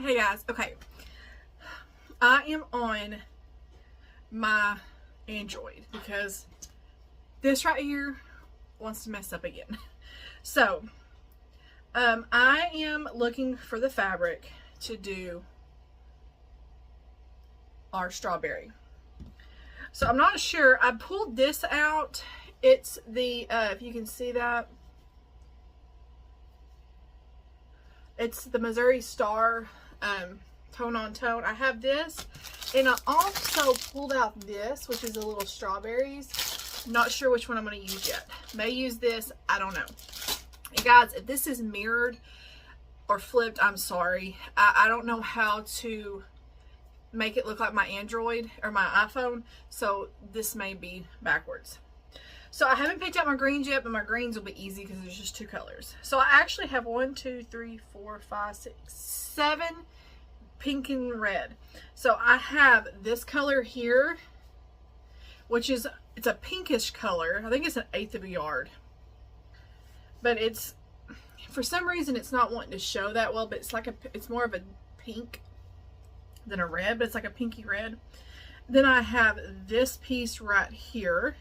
Hey guys, okay. I am on my Android because this right here wants to mess up again. So, I am looking for the fabric to do our strawberry. So I'm not sure. I pulled this out. It's the, if you can see that, it's the Missouri Star tone on tone. I have this, and I also pulled out this, which is a little strawberries. Not sure which one I'm going to use yet. May use this, I don't know. And guys, if this is mirrored or flipped, I'm sorry. I don't know how to make it look like my Android or my iPhone, so this may be backwards. So I haven't picked out my greens yet, but my greens will be easy because there's just two colors. So I actually have 1, 2, 3, 4, 5, 6, 7 pink and red. So I have this color here, which is, it's a pinkish color. I think it's 1/8 of a yard. But it's, for some reason, it's not wanting to show that well, but it's like it's more of a pink than a red, but it's like a pinky red. Then I have this piece right here.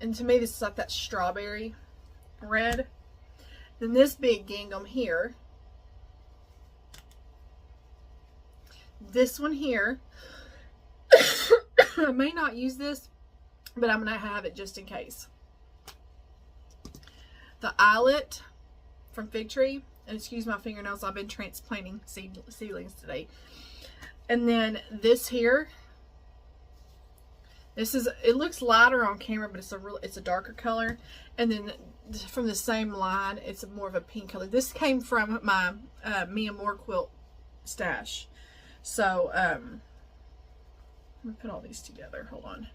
And to me, this is like that strawberry red. Then this big gingham here. This one here. I may not use this, but I'm going to have it just in case. The eyelet from Fig Tree. And excuse my fingernails, I've been transplanting seedlings today. And then this here. This is, it looks lighter on camera, but it's a darker color. And then from the same line, it's more of a pink color. This came from my Mia Moore quilt stash. So, let me put all these together. Hold on.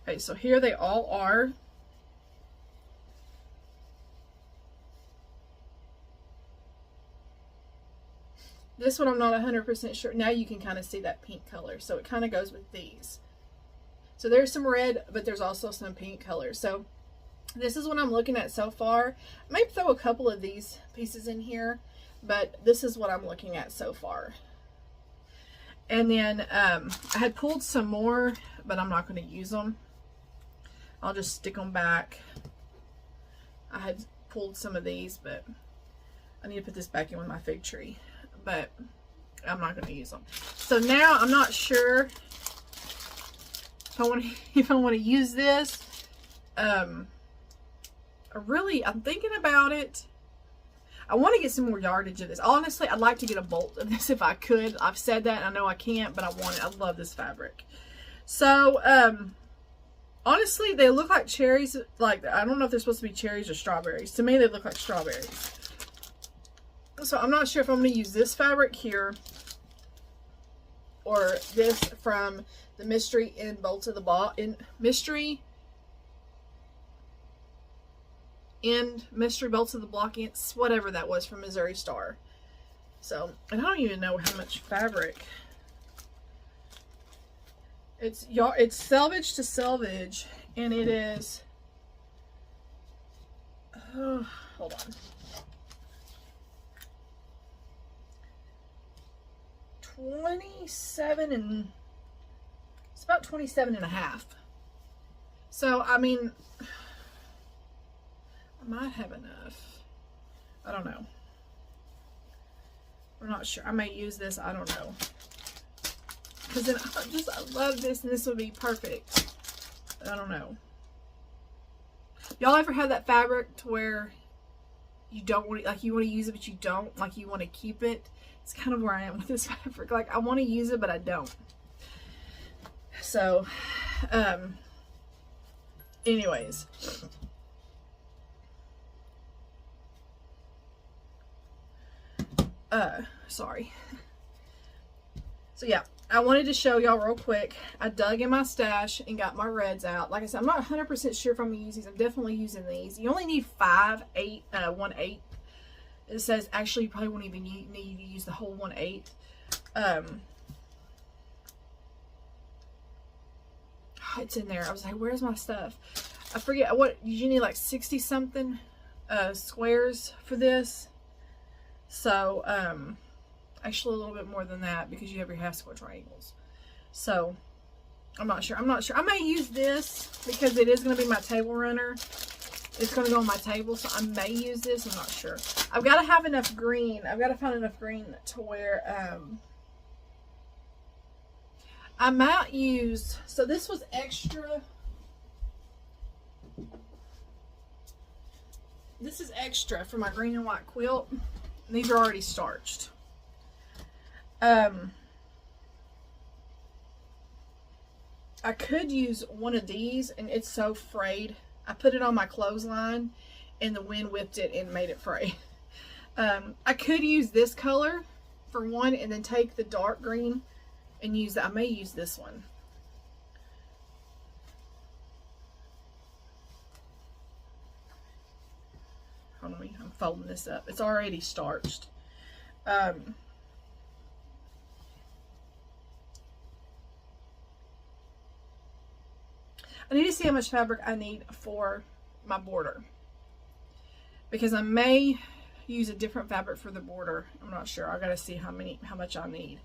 Okay, so here they all are. This one I'm not 100% sure. Now you can kind of see that pink color. So it kind of goes with these. So there's some red, but there's also some pink color. So this is what I'm looking at so far. I may throw a couple of these pieces in here, but this is what I'm looking at so far. And then I had pulled some more, but I'm not going to use them. I'll just stick them back. I had pulled some of these, but I need to put this back in with my fig tree. But I'm not going to use them. So now I'm not sure if I want to use this. I'm thinking about it. I want to get some more yardage of this. Honestly, I'd like to get a bolt of this if I could. I've said that, and I know I can't, but I want it. I love this fabric. So, honestly, they look like cherries. Like, I don't know if they're supposed to be cherries or strawberries. To me, they look like strawberries. So I'm not sure if I'm going to use this fabric here or this from the Mystery in Bolts of the Block, Mystery Bolts of the Block, whatever that was from Missouri Star. So, and I don't even know how much fabric. It's selvage to selvage, and it is. Hold on. 27 and it's about 27.5. So I mean, I might have enough. I don't know. We're not sure. I may use this. I don't know. Because then I love this, and this would be perfect. I don't know. Y'all ever have that fabric to where you don't want to, like, you want to use it, but you don't, like, you want to keep it? It's kind of where I am with this fabric. Like, I want to use it, but I don't. So, anyways. Sorry. So, yeah. I wanted to show y'all real quick. I dug in my stash and got my reds out. Like I said, I'm not 100% sure if I'm going to use these. I'm definitely using these. You only need 1/8. It says, actually, you probably won't even need to use the whole 1/8. It's in there. I was like, where's my stuff? I forget what you need, like 60 something squares for this. So actually a little bit more than that, because you have your half square triangles. So I'm not sure. I may use this because it is going to be my table runner. It's going to go on my table, so I may use this. I'm not sure. I've got to have enough green. I've got to find enough green to where I might use, so this was extra. This is extra for my green and white quilt. These are already starched. I could use one of these, and it's so frayed. I put it on my clothesline and the wind whipped it and made it fray. I could use this color for one and then take the dark green and use that. I may use this one. Hold on, I'm folding this up. It's already starched. I need to see how much fabric I need for my border, because I may use a different fabric for the border. I'm not sure. I gotta see how much I need.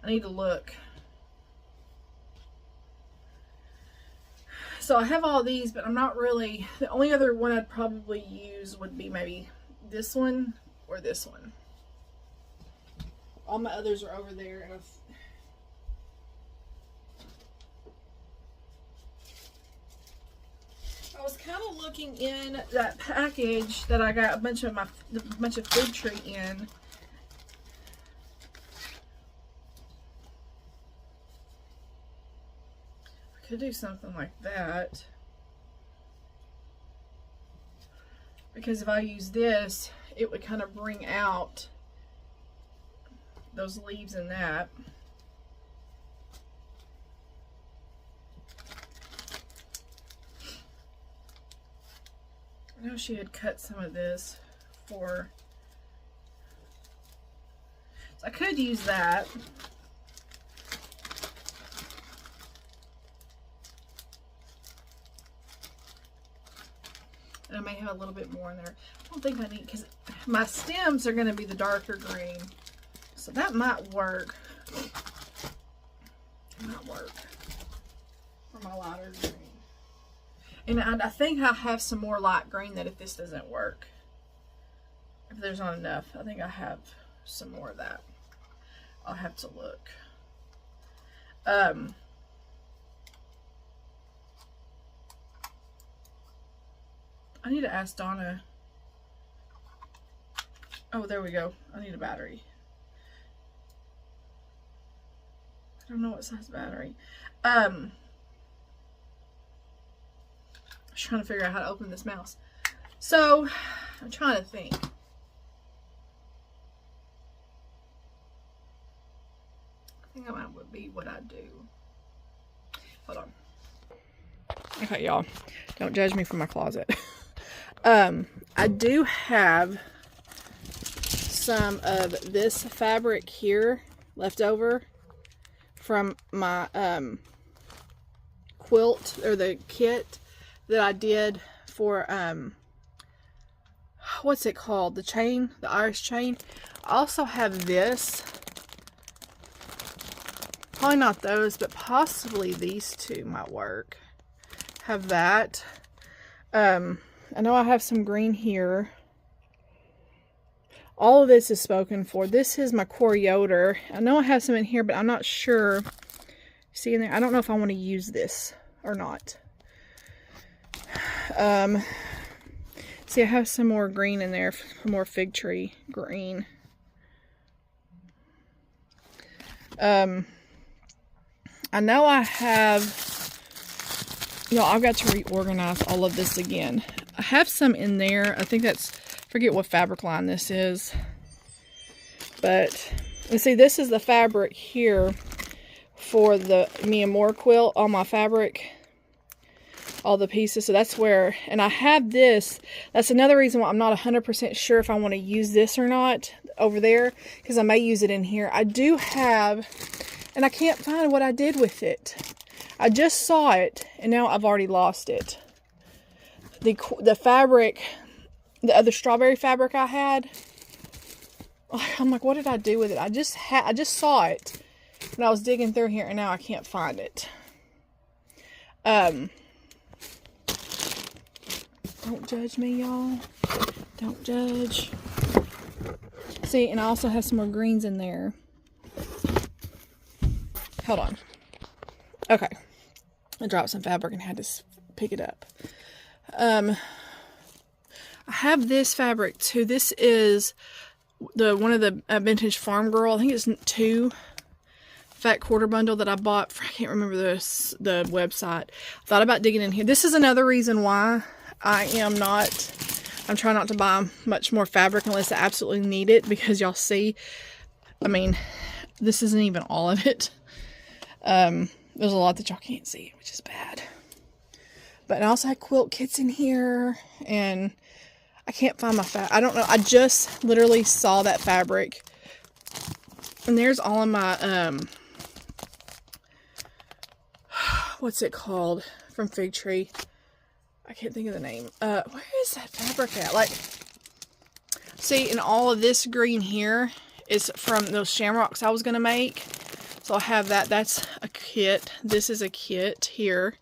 I need to look. So I have all these, but I'm not really, the only other one I'd probably use would be maybe this one or this one. All my others are over there, and I was kind of looking in that package that I got a bunch of fig tree in. I could do something like that, because if I use this, it would kind of bring out those leaves in that. I know she had cut some of this for, so I could use that. And I may have a little bit more in there. I don't think I need, because my stems are going to be the darker green. So that might work. It might work for my lighter green. And I think I have some more light green that if this doesn't work, if there's not enough, I think I have some more of that. I'll have to look. I need to ask Donna. Oh, there we go. I need a battery. I don't know what size battery. I'm trying to figure out how to open this mouse. So, I'm trying to think. I think that might be what I do. Hold on. Okay, y'all. Don't judge me for my closet. I do have some of this fabric here left over from my quilt, or the kit that I did for what's it called, the chain, the Irish chain. I also have this, probably not those, but possibly these two might work. Have that. I know I have some green here. All of this is spoken for. This is my Corioder. I know I have some in here, but I'm not sure. See in there? I don't know if I want to use this or not. See, I have some more green in there, some more fig tree green. I know I have, I've got to reorganize all of this again. I have some in there. I think that's, forget what fabric line this is. But, and see, this is the fabric here for the Mia Moore quilt, all my fabric, all the pieces. So that's where, and I have this. That's another reason why I'm not 100% sure if I want to use this or not over there, because I may use it in here. I do have, and I can't find what I did with it. I just saw it, and now I've already lost it. the fabric, the other strawberry fabric I had. I'm like, what did I do with it? I just saw it when I was digging through here, and now I can't find it. Don't judge me, y'all. Don't judge. See, and I also have some more greens in there. Hold on. Okay. I dropped some fabric and had to pick it up. I have this fabric too. This is one of the vintage Farm Girl. I think it's 2 fat quarter bundle that I bought for, I can't remember the website. I thought about digging in here. This is another reason why I'm trying not to buy much more fabric unless I absolutely need it, because y'all see, I mean, this isn't even all of it. There's a lot that y'all can't see, which is bad. But I also had quilt kits in here, and I can't find my I don't know. I just literally saw that fabric, and there's all of my, what's it called from Fig Tree? I can't think of the name. Where is that fabric at? Like, see, and all of this green here is from those shamrocks I was going to make. So I'll have that. That's a kit. This is a kit here.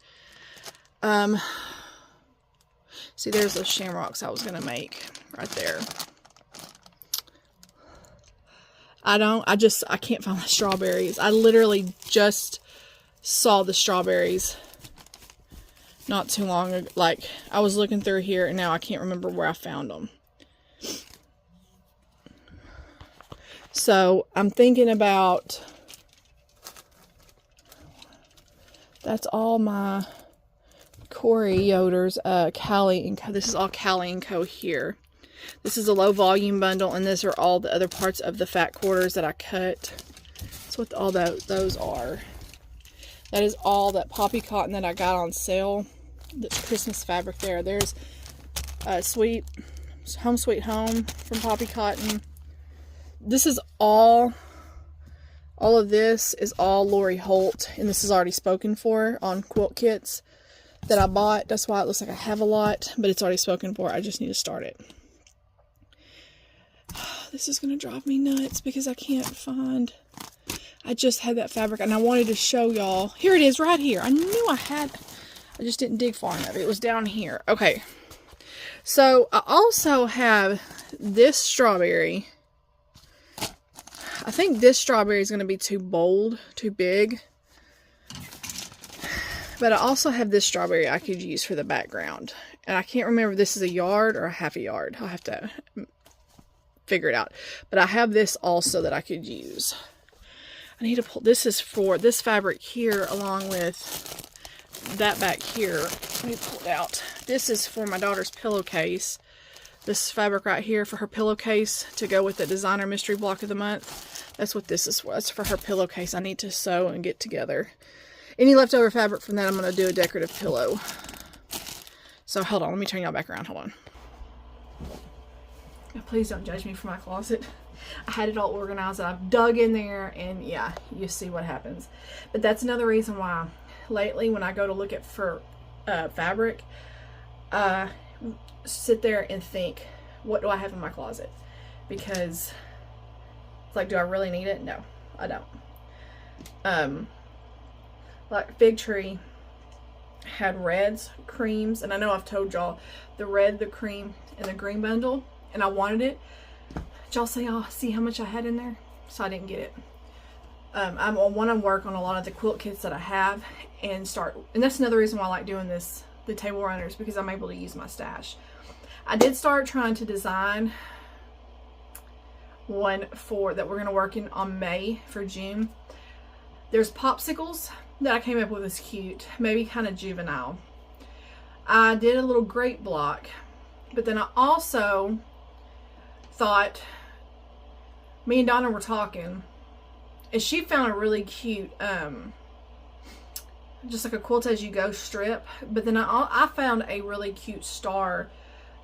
See, there's those shamrocks I was going to make right there. I can't find the strawberries. I literally just saw the strawberries not too long ago. Like, I was looking through here, and now I can't remember where I found them. So I'm thinking about, that's all my Corey Yoder's Cali and Co. This is all Cali and Co. here. This is a low volume bundle, and these are all the other parts of the fat quarters that I cut. That's what all those are. That is all that poppy cotton that I got on sale. The Christmas fabric there. There's Home Sweet Home from Poppy Cotton. This is all of this is all Lori Holt, and this is already spoken for on quilt kits that I bought. That's why it looks like I have a lot, but it's already spoken for. I just need to start it. This is going to drive me nuts because I can't find. I just had that fabric, and I wanted to show y'all. Here it is right here. I knew I had. I just didn't dig far enough. It was down here. Okay. So I also have this strawberry. I think this strawberry is going to be too bold, too big. But I also have this strawberry I could use for the background. And I can't remember if this is a yard or a half a yard. I'll have to figure it out. But I have this also that I could use. I need to pull, this is for this fabric here along with that back here. Let me pull it out. This is for my daughter's pillowcase. This fabric right here for her pillowcase to go with the designer mystery block of the month. That's what this is for. That's for her pillowcase. I need to sew and get together. Any leftover fabric from that, I'm going to do a decorative pillow. So hold on. Let me turn y'all back around. Hold on. Please don't judge me for my closet. I had it all organized. I've dug in there, and yeah, you see what happens. But that's another reason why lately when I go to look at for fabric, sit there and think, what do I have in my closet? Because it's like, do I really need it? No, I don't. Like Fig Tree had reds, creams, and I know I've told y'all the red, the cream, and the green bundle, and I wanted it. Did y'all see how much I had in there? So I didn't get it. I want to work on a lot of the quilt kits that I have and that's another reason why I like doing this, the table runners, because I'm able to use my stash. I did start trying to design one that we're going to work on May for June. There's popsicles that I came up with is cute, maybe kind of juvenile. I did a little grape block, but then I also thought, me and Donna were talking, and she found a really cute, just like a quilt as you go strip, but then I found a really cute star.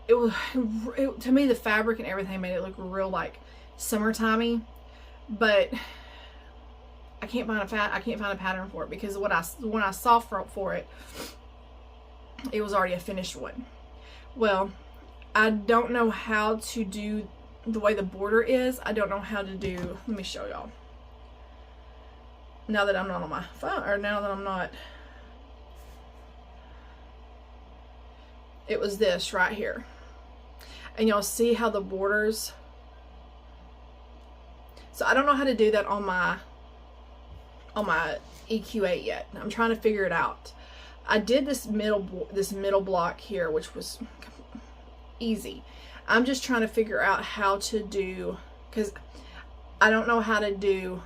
To me, the fabric and everything made it look real like summertimey, but I can't find a pattern for it, because when I saw for it, it was already a finished one. Well, I don't know how to do the way the border is. I don't know how to do, let me show y'all. Now that I'm not on my phone, or now that I'm not, it was this right here. And y'all see how the borders, so I don't know how to do that on my EQ8 yet. I'm trying to figure it out. I did this middle block here, which was easy. I'm just trying to figure out how to do, because I don't know how to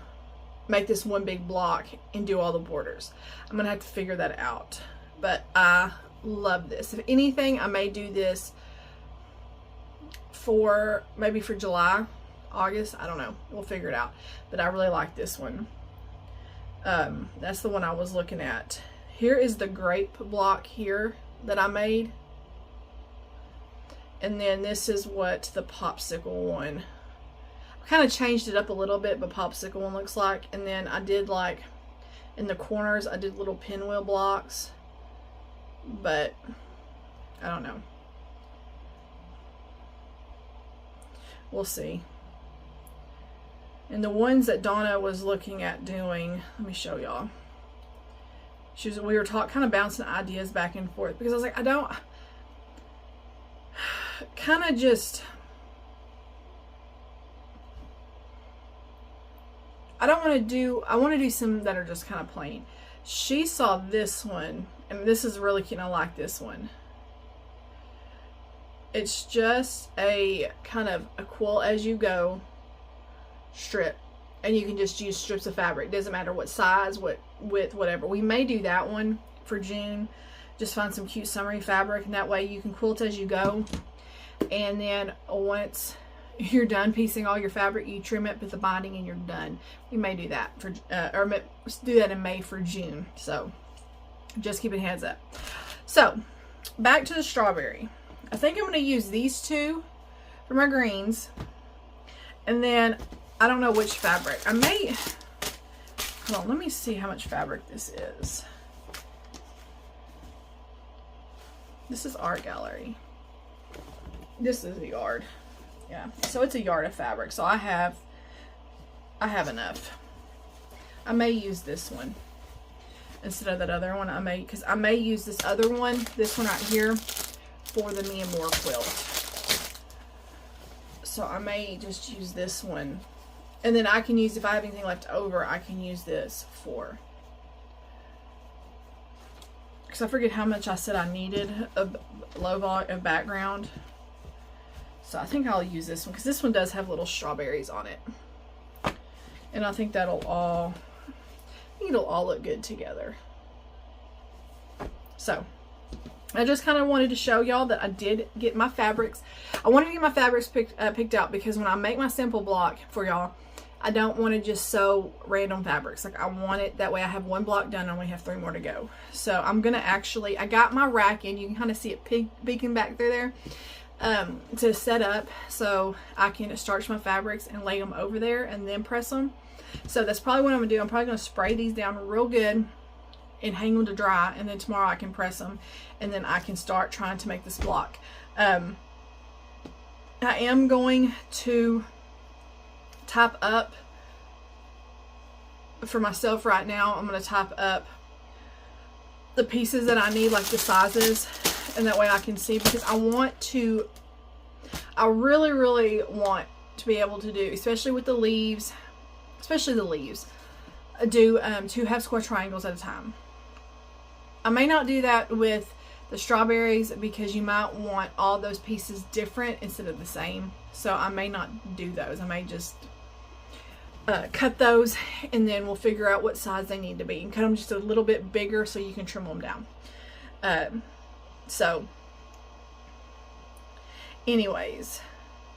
make this one big block and do all the borders. I'm gonna have to figure that out. But I love this. If anything, I may do this maybe for July, August, I don't know. We'll figure it out. But I really like this one. That's the one I was looking at. Here is the grape block here that I made. And then this is what the popsicle one, I kind of changed it up a little bit, but popsicle one looks like. And then I did, like, in the corners, I did little pinwheel blocks. But I don't know. We'll see. And the ones that Donna was looking at doing, let me show y'all. We were kind of bouncing ideas back and forth, because I was like, I don't want to do, I want to do some that are just kind of plain. She saw this one, and this is really cute. I like this one. It's just a kind of a quilt as you go strip, and you can just use strips of fabric. Doesn't matter what size, what width, whatever. We may do that one for June. Just find some cute summery fabric, and that way you can quilt as you go. And then once you're done piecing all your fabric, you trim it with the binding, and you're done. We may do that for or do that in May for June. So just keep it heads up. So back to the strawberry. I think I'm going to use these two for my greens, and then I don't know which fabric. I may, hold on, let me see how much fabric this is. This is Art Gallery. This is a yard. Yeah, so it's a yard of fabric. So I have enough. I may use this one instead of that other one. Because I may use this other one, this one right here, for the Me and More quilt. So I may just use this one. And then I can use, if I have anything left over, I can use this for, because I forget how much I said I needed a low volume background. So I think I'll use this one, because this one does have little strawberries on it. And I think it'll all look good together. So I just kind of wanted to show y'all that I did get my fabrics. I wanted to get my fabrics picked out, because when I make my simple block for y'all, I don't want to just sew random fabrics. Like, I want it that way I have one block done and I only have 3 more to go. So I'm going to actually, I got my rack in. You can kind of see it peeking back through there to set up so I can starch my fabrics and lay them over there and then press them. So that's probably what I'm going to do. I'm probably going to spray these down real good and hang them to dry, and then tomorrow I can press them, and then I can start trying to make this block. I am going to type up for myself right now. I'm going to type up the pieces that I need, like the sizes, and that way I can see, because I really want to be able to do, especially with the leaves, do 2 half square triangles at a time. I may not do that with the strawberries, because you might want all those pieces different instead of the same. So I may not do those. I may just cut those, and then we'll figure out what size they need to be, and cut them just a little bit bigger so you can trim them down. So anyways,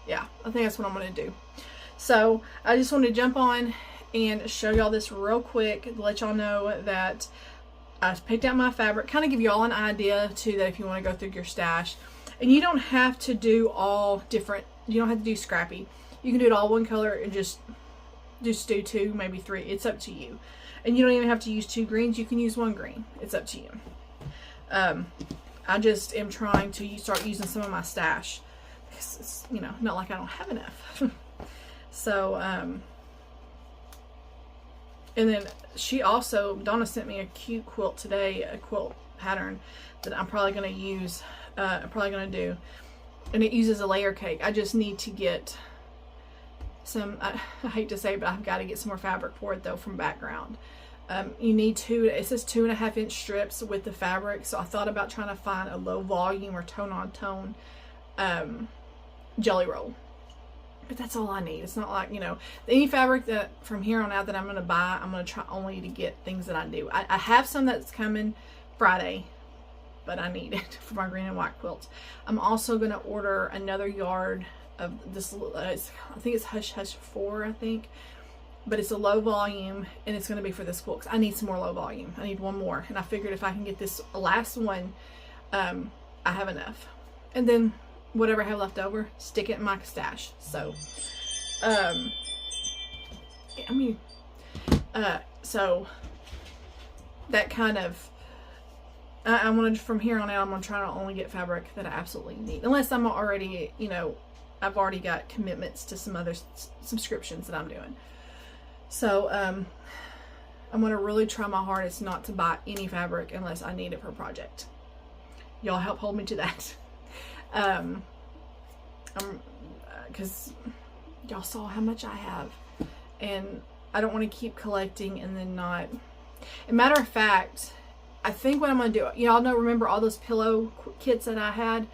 yeah, I think that's what I'm going to do. So I just want to jump on and show y'all this real quick, let y'all know that I picked out my fabric, kind of give y'all an idea too, that if you want to go through your stash, and you don't have to do all different, you don't have to do scrappy. You can do it all one color and just do 2, maybe 3. It's up to you. And you don't even have to use 2 greens. You can use 1 green. It's up to you. I just am trying to start using some of my stash. It's, you know, not like I don't have enough. So, and then Donna sent me a cute quilt today, a quilt pattern that I'm probably going to use, I'm probably going to do. And it uses a layer cake. I just need to get some, I hate to say it, but I've got to get some more fabric for it though from Background. You need it says 2.5-inch strips with the fabric. So I thought about trying to find a low volume or tone on tone jelly roll. But that's all I need. It's not like, you know, any fabric that from here on out that I'm going to buy, I'm going to try only to get things that I do. I have some that's coming Friday, but I need it for my green and white quilts. I'm also going to order another yard of this, I think it's Hush Hush 4, I think. But it's a low volume, and it's going to be for this quilt. I need some more low volume. I need one more. And I figured if I can get this last one, I have enough. And then whatever I have left over, stick it in my stash. So, so that kind of, I wanted from here on out, I'm going to try to only get fabric that I absolutely need. Unless I'm already, you know, I've already got commitments to some other subscriptions that I'm doing. So, I'm going to really try my hardest not to buy any fabric unless I need it for a project. Y'all help hold me to that. Because y'all saw how much I have, and I don't want to keep collecting and then not. As a matter of fact, I think what I'm going to do, y'all know, remember all those pillow kits that I had?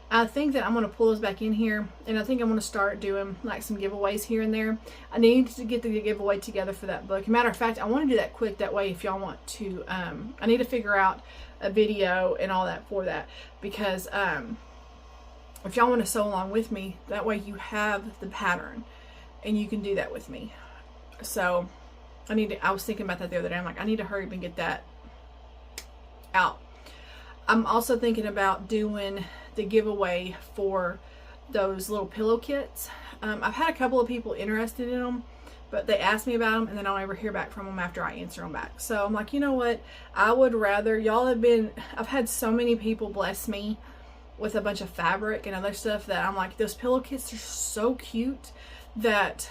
I think that I'm going to pull those back in here, and I think I'm going to start doing like some giveaways here and there. I need to get the giveaway together for that book. As a matter of fact, I want to do that quick, that way if y'all want to, I need to figure out a video and all that for that, because if y'all want to sew along with me, that way you have the pattern and you can do that with me. So I was thinking about that the other day. I'm like, I need to hurry up and get that out. I'm also thinking about doing the giveaway for those little pillow kits. I've had a couple of people interested in them, but they ask me about them and then I'll never hear back from them after I answer them back. So I'm like, you know what? I would rather, I've had so many people bless me with a bunch of fabric and other stuff that I'm like, those pillow kits are so cute that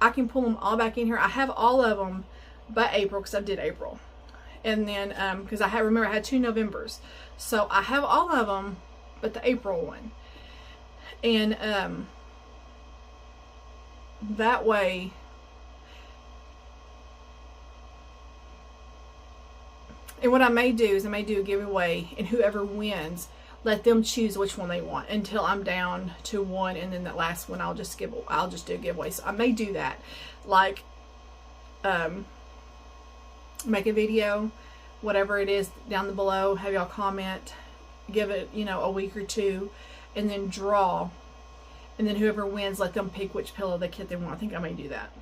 I can pull them all back in here. I have all of them by April, because I did April. And then, because remember I had 2 Novembers. So I have all of them but the April one. And that way, and what I may do is I may do a giveaway, and whoever wins, let them choose which one they want until I'm down to one, and then that last one I'll just do a giveaway. So I may do that, like make a video, whatever it is, down below, have y'all comment, give it, you know, a week or 2, and then draw, and then whoever wins, let them pick which pillow kit they want. I think I may do that.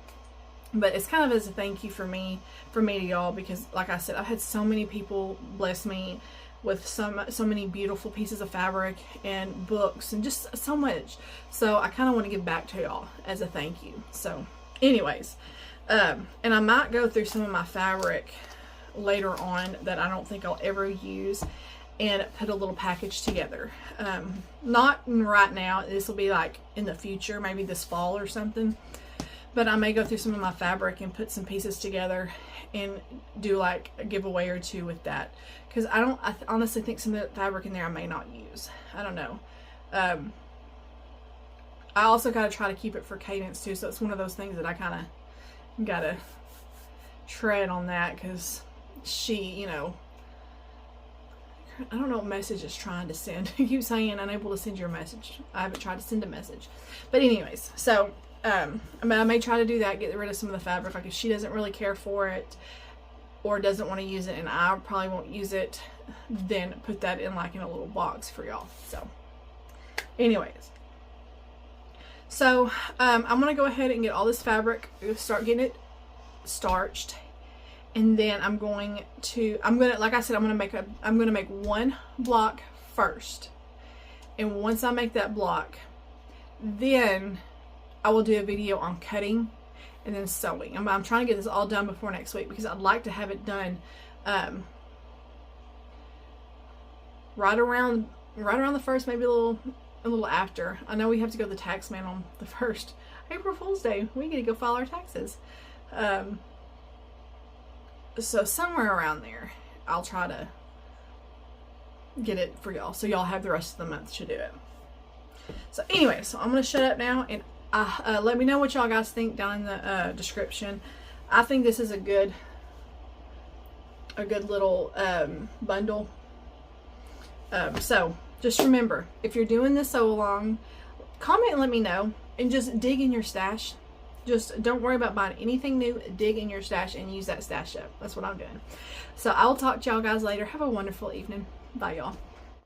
But it's kind of as a thank you for me to y'all, because like I said, I've had so many people bless me with so many beautiful pieces of fabric and books and just so much. So I kind of want to give back to y'all as a thank you. So anyways, and I might go through some of my fabric later on that I don't think I'll ever use and put a little package together. Not right now. This will be like in the future, maybe this fall or something. But I may go through some of my fabric and put some pieces together and do like a giveaway or 2 with that. Because I honestly think some of the fabric in there I may not use. I don't know. I also got to try to keep it for Cadence too. So it's one of those things that I kind of got to tread on that, because she, you know, I don't know what message is trying to send. You keep saying unable to send your message. I haven't tried to send a message. But anyways, so I may try to do that, get rid of some of the fabric. Like if she doesn't really care for it or doesn't want to use it and I probably won't use it, then put that in like in a little box for y'all. So anyways, so I'm gonna go ahead and get all this fabric, start getting it starched, and then I'm gonna like I said, I'm gonna make one block first, and once I make that block, then I will do a video on cutting and then sewing. I'm trying to get this all done before next week, because I'd like to have it done right around the first, maybe a little after. I know we have to go to the tax man on the first. April Fool's Day. We get to go file our taxes. So somewhere around there, I'll try to get it for y'all, so y'all have the rest of the month to do it. So anyway, so I'm gonna shut up now, and let me know what y'all guys think down in the description. I think this is a good little bundle. So just remember, if you're doing this sew along, comment and let me know, and just dig in your stash. Just don't worry about buying anything new. Dig in your stash and use that stash up. That's what I'm doing. So I will talk to y'all guys later. Have a wonderful evening. Bye, y'all.